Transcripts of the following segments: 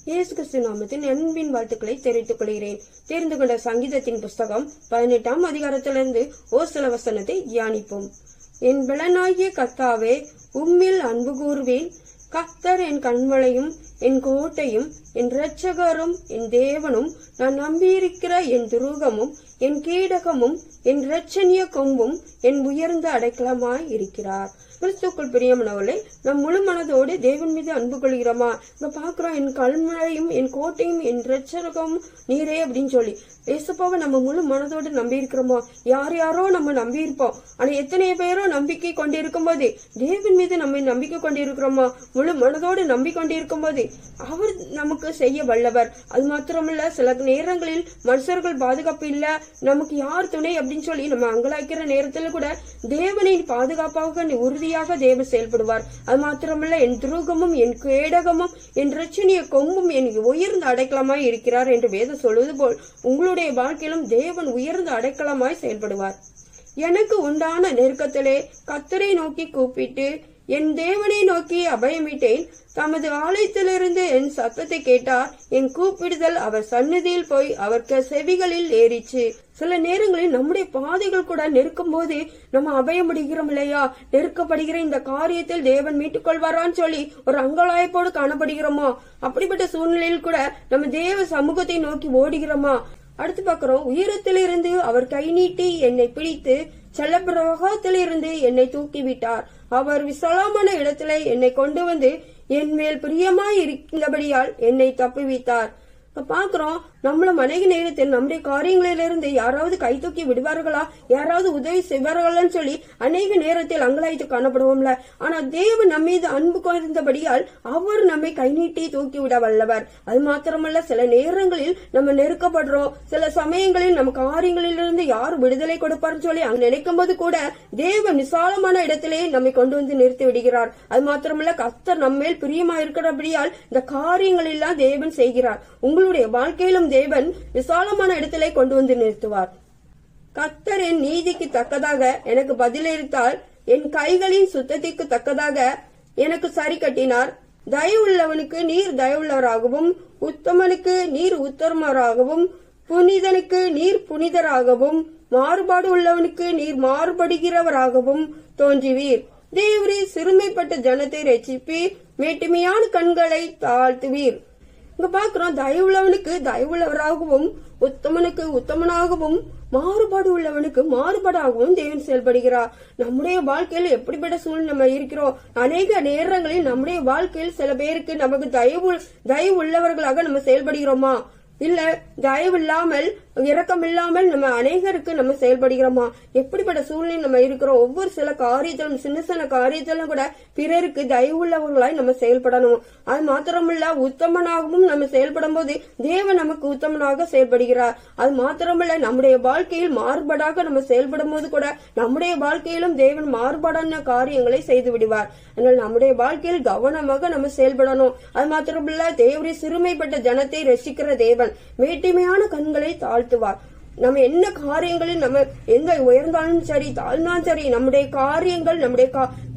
இயேசு கிறிஸ்து நாமத்தின் அன்பின் வாழ்த்துக்களை தெரிவித்துக் கொள்கிறேன். தெரிந்து கொண்ட சங்கீதத்தின் புஸ்தகம் 18ஆம் அதிகாரத்திலிருந்து ஒரு சில வசனத்தை தியானிப்போம். என் பலனாகிய கர்த்தாவே, உம்மில் அன்பு கூறுவேன். கர்த்தர் என் கண்மலையும் என் கோட்டையும் என் இரட்சகரும் என் தேவனும், நான் நம்பியிருக்கிற என் துருகமும் என் கீடகமும் என் இரட்சணிய கொம்பும் என் உயர்ந்த அடைக்கலமாய் இருக்கிறார். கிறிஸ்துக்குள் பிரியமானவர்களே, நம் முழு மனதோடு தேவன் மீது அன்பு கொள்கிறோமா? இங்க பாக்குறோம், என் கல்மழையும் என் கோட்டையும் என் இரட்சகமும் நீரே அப்படின்னு சொல்லி ஏசப்பாவை நம்ம முழு மனதோடு நம்பி இருக்கிறோமா? யாரோ நம்ம நம்பி இருப்போம். ஆனா எத்தனை பேரோ நம்பிக்கை கொண்டிருக்கும் போது தேவன் மீது நம்ம நம்பிக்கை கொண்டிருக்கிறோமா? முழு மனதோடு நம்பிக்கொண்டிருக்கும் போது அவர் நமக்கு செய்ய வல்லவர். அது மாத்திரமல்ல, சில நேரங்களில் மனுஷர்கள் பாதுகாப்பு இல்ல, நமக்கு யார் துணை அப்படின்னு சொல்லி நம்ம அங்கலாய்க்கிற நேரத்துல கூட தேவனின் பாதுகாப்பாக உறுதியாக தேவன் செயல்படுவார். அது மாத்திரமல்ல, என் துருகமும் என் கேடகமும் என் இரட்சணிய கொம்பும் என் உயர்ந்த அடைக்கலமாய் இருக்கிறார் என்று வேதம் சொல்வது போல் உங்களுடைய வாழ்க்கையிலும் தேவன் உயர்ந்த அடைக்கலமாய் செயல்படுவார். எனக்கு உண்டான நெருக்கத்திலே கர்த்தரை நோக்கி கூப்பிட்டு என் தேவனை நோக்கி அபயமிட்டேன். தமது ஆலயத்திலிருந்து என் சத்தத்தை கேட்டார். என் கூப்பிடுதல் அவர் சந்நிதியில் போய் அவருக்கு செவிகளில் ஏறிச்சு. சில நேரங்களில் நம்முடைய பாதைகள் கூட நெருக்கும் போது நம்ம அபயமுடிகிறோம் இல்லையா? நெருக்கப்படுகிற இந்த காரியத்தில் தேவன் மீட்டுக் கொள்வாரான்னு சொல்லி ஒரு அங்கலாய்ப்போடு காணப்படுகிறோமா? அப்படிப்பட்ட சூழ்நிலையில் கூட நம்ம தேவ சமூகத்தை நோக்கி ஓடுகிறோமா? அடுத்து பாக்குறோம், உயரத்திலிருந்து அவர் கை நீட்டி என்னை பிடித்து செல்லப்பிரகாரத்திலிருந்து என்னை தூக்கிவிட்டார். அவர் விசாலமான இடத்துல என்னை கொண்டு வந்து என் மேல் பிரியமாய் இருந்தபடியால் என்னை தப்புவித்தார். பாக்குறோம், நம்மளும் அநேக நேரத்தில் நம்முடைய காரியங்களிலிருந்து யாராவது கை தூக்கி விடுவார்களா, யாராவது உதவி செய்வார்களான்னு சொல்லி அநேக நேரத்தில் அங்கலாய்த்து காணப்படுவோம்ல. ஆனா தேவன் நம்ம மீது அன்பு கொண்டிருந்தபடியால் அவர் நம்மை கை நீட்டி தூக்கி விட வல்லவர். அது மாத்திரமல்ல, சில நேரங்களில் நம்ம நெருக்கப்படுறோம், சில சமயங்களில் நம்ம காரியங்களிலிருந்து யார் விடுதலை கொடுப்பார்னு சொல்லி அங்க நினைக்கும் போது கூட தேவன் விசாலமான இடத்திலே நம்மை கொண்டு வந்து நிறுத்தி விடுகிறார். அது மாத்திரமல்ல, கர்த்தர் நம்ம மேல் பிரியமா இருக்கிறபடியால் இந்த காரியங்கள் எல்லாம் தேவன் செய்கிறார். உங்களுடைய வாழ்க்கையிலும் தேவன் விசாலமான இடத்திலே கொண்டு வந்து நிறுத்துவார். கர்த்தர் என் நீதிக்கு தக்கதாக எனக்கு பதிலளித்தால், என் கைகளின் சுத்தத்திற்கு தக்கதாக எனக்கு சரி கட்டினார். தயவுள்ளவனுக்கு நீர் தயவுள்ளவராகவும், உத்தமனுக்கு நீர் உத்தமராகவும், புனிதனுக்கு நீர் புனிதராகவும், மாறுபாடு உள்ளவனுக்கு நீர் மாறுபடுகிறவராகவும் தோன்றுவீர். தேவரீர் சிறுமைப்பட்ட ஜனத்தை ரட்சிப்பீர், மேட்டுமையான கண்களை தாழ்த்துவீர். இங்க பாக்குறோம், தயவுள்ளவனுக்கு தயவுள்ளவராகவும், உத்தமனுக்கு உத்தமனாகவும், மாறுபாடு உள்ளவனுக்கு மாறுபாடாகவும் தேவன் செயல்படுகிறார். நம்முடைய வாழ்க்கையில் எப்படிப்பட்ட சூழ்நிலை நம்ம இருக்கிறோம்? அநேக நேரங்களில் நம்முடைய வாழ்க்கையில் சில பேருக்கு நமக்கு தயவு உள்ளவர்களாக நம்ம செயல்படுகிறோமா? இல்ல தயவு இல்லாமல் இரக்கம் இல்லாமல் நம்ம அநேகருக்கு நம்ம செயல்படுகிறோமா? எப்படிப்பட்ட சூழ்நிலை நம்ம இருக்கிறோம்? ஒவ்வொரு சில காரியத்திலும் சின்ன சின்ன காரியத்திலும் கூட பிறருக்கு தயவுள்ளவர்களாய் நம்ம செயல்படணும். அது மாத்திரமல்ல, உத்தமனாகவும் நம்ம செயல்படும் போது தேவன் நமக்கு உத்தமனாக செயல்படுகிறார். அது மாத்திரமல்ல, நம்முடைய வாழ்க்கையில் மாறுபாடாக நம்ம செயல்படும் போது கூட நம்முடைய வாழ்க்கையிலும் தேவன் மாறுபாடான காரியங்களை செய்து விடுவார். அதனால் நம்முடைய வாழ்க்கையில் கவனமாக நம்ம செயல்படணும். அது மாத்திரமல்ல, தேவரை சிறுமைப்பட்ட ஜனத்தை ரசிக்கிற தேவன் மேட்டிமையான கண்களை தாழ்த்துவார். நம்ம என்ன காரியங்களில் நம்ம எங்க உயர்ந்தாலும் சரி தாழ்ந்தாலும் சரி, நம்முடைய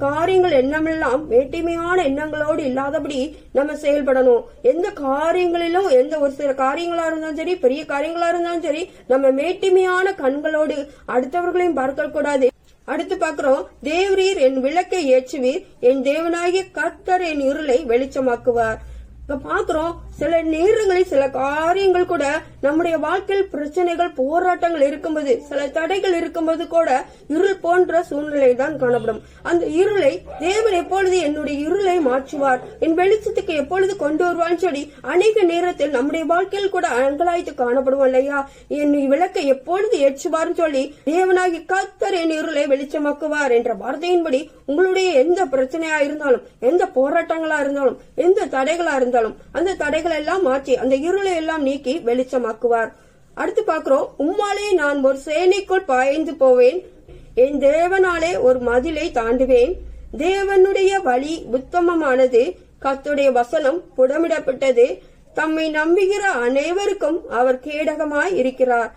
காரியங்கள் எண்ணமெல்லாம் மேட்டிமையான எண்ணங்களோடு இல்லாதபடி நம்ம செயல்படணும். எந்த காரியங்களிலும் எந்த ஒரு சில காரியங்களா இருந்தாலும் சரி, பெரிய காரியங்களா இருந்தாலும் சரி, நம்ம மேட்டிமையான கண்களோடு அடுத்தவர்களையும் பார்க்க கூடாது. அடுத்து பாக்குறோம், தேவரீர் என் விளக்கை ஏற்றுவீர், என் தேவனாகிய கர்த்தர் என் இருளை வெளிச்சமாக்குவார். பாக்குறோம், சில நேரங்களில் சில காரியங்கள் கூட நம்முடைய வாழ்க்கையில் பிரச்சனைகள் போராட்டங்கள் இருக்கும்போது, சில தடைகள் இருக்கும்போது கூட இருள் போன்ற சூழ்நிலை தான் காணப்படும். அந்த இருளை தேவன் எப்பொழுது என்னுடைய இருளை மாற்றுவார், என் வெளிச்சத்துக்கு எப்பொழுது கொண்டு வருவான்னு சொல்லி அநேக நேரத்தில் நம்முடைய வாழ்க்கையில் கூட அங்கலாய்த்து காணப்படுவோம் இல்லையா? என் விளக்கை எப்பொழுது ஏற்றுவார்னு சொல்லி தேவனாகி கர்த்தர் என் இருளை வெளிச்சமாக்குவார் என்ற வார்த்தையின்படி உங்களுடைய எந்த பிரச்சனையா இருந்தாலும், எந்த போராட்டங்களா இருந்தாலும், எந்த தடைகளா இருந்தாலும் அந்த தடைகள் எல்லாம் மாற்றி அந்த இருளை எல்லாம் நீக்கி வெளிச்சமாக்குவார். அடுத்து பாக்குறோம், உம்மாலே நான் ஒரு சேனைக்குள் பாய்ந்து போவேன், என் தேவனாலே ஒரு மதிலை தாண்டுவேன். தேவனுடைய வழி உத்தமமானது, கர்த்தருடைய வசனம் புடமிடப்பட்டது. தம்மை நம்புகிற அனைவருக்கும் அவர் கேடகமாய் இருக்கிறார்.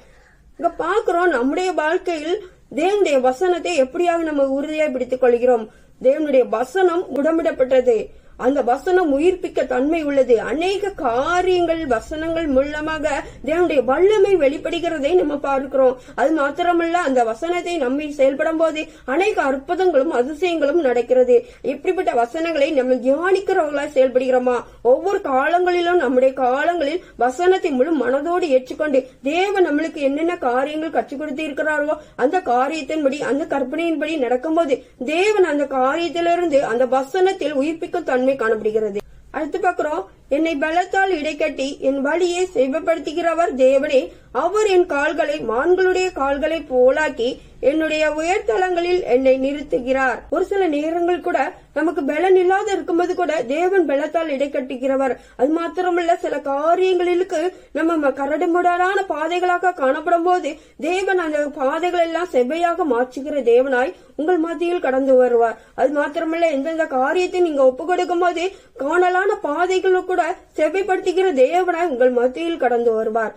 இங்க பாக்குறோம், நம்முடைய வாழ்க்கையில் தேவனுடைய வசனத்தை எப்படியாக நம்ம உறுதியாய் பிடித்துக் கொள்கிறோம். தேவனுடைய வசனம் உடம்பிடப்பட்டது. அந்த வசனம் உயிர்ப்பிக்க தன்மை உள்ளது. அநேக காரியங்கள் வசனங்கள் மூலமாக தேவனுடைய வல்லமை வெளிப்படுகிறதை நம்ம பார்க்கிறோம். அது மாத்திரமல்ல, அந்த வசனத்தை நம்மை செயல்படும் போது அநேக அற்புதங்களும் அதிசயங்களும் நடக்கிறது. இப்படிப்பட்ட வசனங்களை நம்ம தியானிக்கிறவர்களாய் செயல்படுகிறோமா? ஒவ்வொரு காலங்களிலும் நம்முடைய காலங்களில் வசனத்தை முழு மனதோடு ஏற்றுக்கொண்டு தேவன் நம்மளுக்கு என்னென்ன காரியங்கள் கற்றுக் கொடுத்து இருக்கிறாரோ அந்த காரியத்தின்படி, அந்த கற்பனையின்படி நடக்கும்போது தேவன் அந்த காரியத்திலிருந்து அந்த வசனத்தில் உயிர்ப்பிக்கும் தன்மை காணப்படுகிறது. அடுத்து பார்க்கிறோம், என்னை பலத்தால் இடைக்கட்டி என் வழியை செவ்வாய்ப்படுத்துகிறவர் தேவனே. அவர் என் கால்களை மான்களுடைய கால்களை போலாக்கி என்னுடைய உயர்தலங்களில் என்னை நிறுத்துகிறார். ஒரு சில நேரங்கள் கூட நமக்கு பலன் இல்லாத இருக்கும்போது கூட தேவன் பலத்தால் இடைக்கட்டுகிறவர். அது மாத்திரமல்ல, சில காரியங்களுக்கு நம்ம கரடுமுரடான பாதைகளாக காணப்படும் போது தேவன் அந்த பாதைகள் எல்லாம் செவ்வையாக மாற்றுகிற தேவனாய் உங்கள் மத்தியில் கடந்து வருவார். அது மாத்திரமல்ல, எந்தெந்த காரியத்தை நீங்க ஒப்பு கொடுக்கும் போது காணலான பாதைகளும் கூட செவ்வைப்படுத்துகிற தேவனாய் உங்கள் மத்தியில் கடந்து வருவார்.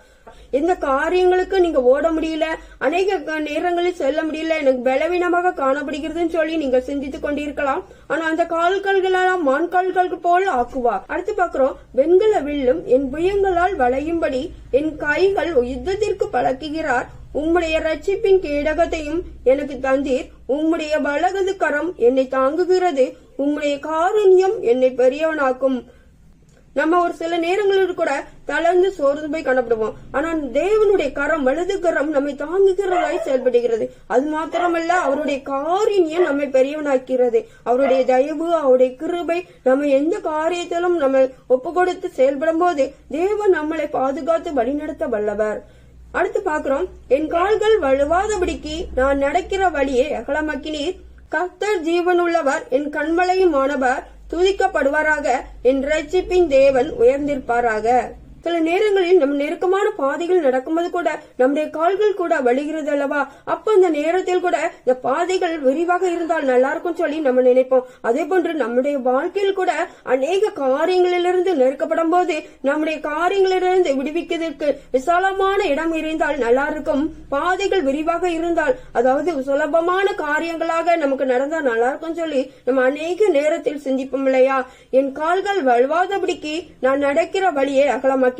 எந்த காரியங்களுக்கு நீங்க ஓட முடியல, அநேக நேரங்களில் செல்ல முடியல, எனக்கு பலவீனமாக காணப்படுகிறதுன்னு சொல்லி நீங்க சிந்தித்துக் கொண்டிருக்கலாம். ஆனா அந்த கால்கள்களெல்லாம் மான் கால்கள் போல் ஆக்குவார். அடுத்து பாக்குறோம், வெண்கல வில்லும் என் புயங்களால் வளையும்படி என் கைகள் யுத்தத்திற்கு பழக்குகிறார். உம்முடைய ரட்சிப்பின் கேடகத்தையும் எனக்கு தந்தீர். உம்முடைய வலது கரம் என்னை தாங்குகிறது. உம்முடைய காருண்யம் என்னை பெரியவனாக்கும். நம்ம ஒரு சில நேரங்களில் கூட தளர்ந்து சோர்ந்து போய் காணப்படுவோம். ஆனா தேவனுடைய கரம், வலது கரம் நம்மை தாங்குகிறதாய் செயல்படுகிறது. அது மாத்திரமல்ல, அவருடைய காரியம் நம்மை பெரியவனாக்கிறது. அவருடைய தயவு, அவருடைய கிருபை நம்ம எந்த காரியத்திலும் நம்ம ஒப்பு கொடுத்து செயல்படும் போது தேவன் நம்மளை பாதுகாத்து வழிநடத்த வல்லவர். அடுத்து பாக்குறோம், என் கால்கள் வலுவாதபடிக்கு நான் நடக்கிற வழியை அகலமாக்கினீர். கர்த்தர் ஜீவனுள்ளவர், என் கண்மலையுமானவர் துதிக்கப்படுவாராக. என் ரட்சிப்பின் தேவன் உயர்ந்திருப்பாராக. சில நேரங்களில் நம் நெருக்கமான பாதைகள் நடக்கும்போது கூட நம்முடைய கால்கள் கூட வலிகிறது அல்லவா? அப்ப அந்த நேரத்தில் கூட இந்த பாதைகள் விரிவாக இருந்தால் நல்லா இருக்கும் சொல்லி நம்ம நினைப்போம். அதே போன்று நம்முடைய வாழ்க்கையில் கூட அநேக காரியங்களிலிருந்து நெருக்கப்படும் போது நம்முடைய காரியங்களிலிருந்து விடுவிக்கிறதுக்கு விசாலமான இடம் இருந்தால் நல்லா இருக்கும். பாதைகள் விரிவாக இருந்தால், அதாவது சுலபமான காரியங்களாக நமக்கு நடந்தா நல்லா இருக்கும் சொல்லி நம்ம அநேக நேரத்தில் சிந்திப்போம் இல்லையா? என் கால்கள் வலுவாதபடிக்கு நான் நடக்கிற வழியை அகலமாக்கினீர்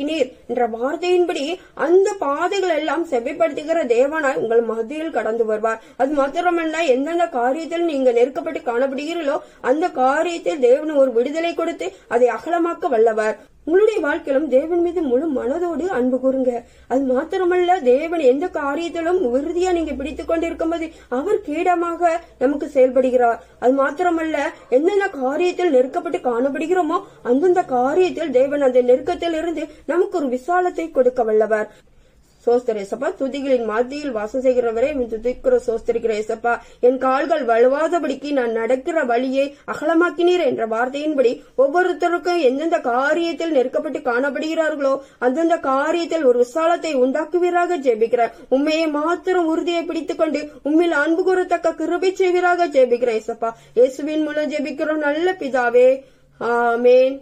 என்ற வார்த்தையின்படி அந்த பாதைகள் எல்லாம் செவ்வைப்படுத்துகிற தேவனாய் உங்கள் மத்தியில் கடந்து வருவார். அது மாத்திரமல்ல, எந்தெந்த காரியத்தில் நீங்க நெருக்கப்பட்டு காணப்படுகிறீர்களோ அந்த காரியத்தில் தேவன் ஒரு விடுதலை கொடுத்து அதை அகலமாக்க வல்லவர். உங்களுடைய வாழ்க்கையிலும் தேவன் மீது முழு மனதோடு அன்பு கூறுங்க. அது மாத்திரமல்ல, தேவன் எந்த காரியத்திலும் உறுதியா நீங்க பிடித்துக் கொண்டிருக்கும் போது அவர் கீடமாக நமக்கு செயல்படுகிறார். அது மாத்திரமல்ல, எந்தெந்த காரியத்தில் நெருக்கப்பட்டு காணப்படுகிறோமோ அந்தந்த காரியத்தில் தேவன் அந்த நெருக்கத்தில் இருந்து நமக்கு ஒரு விசாலத்தை கொடுக்க வல்லவர். சோஸ்தர ஏசப்பா, துதிகளின் மத்தியில் வாசம் செய்கிறவரே துதிக்கிற சோஸ்தரிக்கிற ஏசப்பா, என் கால்கள் வலுவாதபடிக்கு நான் நடக்கிற வழியை அகலமாக்கினீர் என்ற வார்த்தையின்படி ஒவ்வொருத்தருக்கும் எந்தெந்த காரியத்தில் நெருக்கப்பட்டு காணப்படுகிறார்களோ அந்தந்த காரியத்தில் ஒரு விசாலத்தை உண்டாக்குவீராக ஜெபிக்கிறேன். உண்மையை மாத்திரம் உறுதியை பிடித்துக் கொண்டு உண்மையில் அன்பு கூறத்தக்க கிருபை செய்வீராக ஜெபிக்கிறேன் ஏசப்பா. இயேசுவின் மூலம் ஜெபிக்கிறோம் நல்ல பிதாவே, ஆமேன்.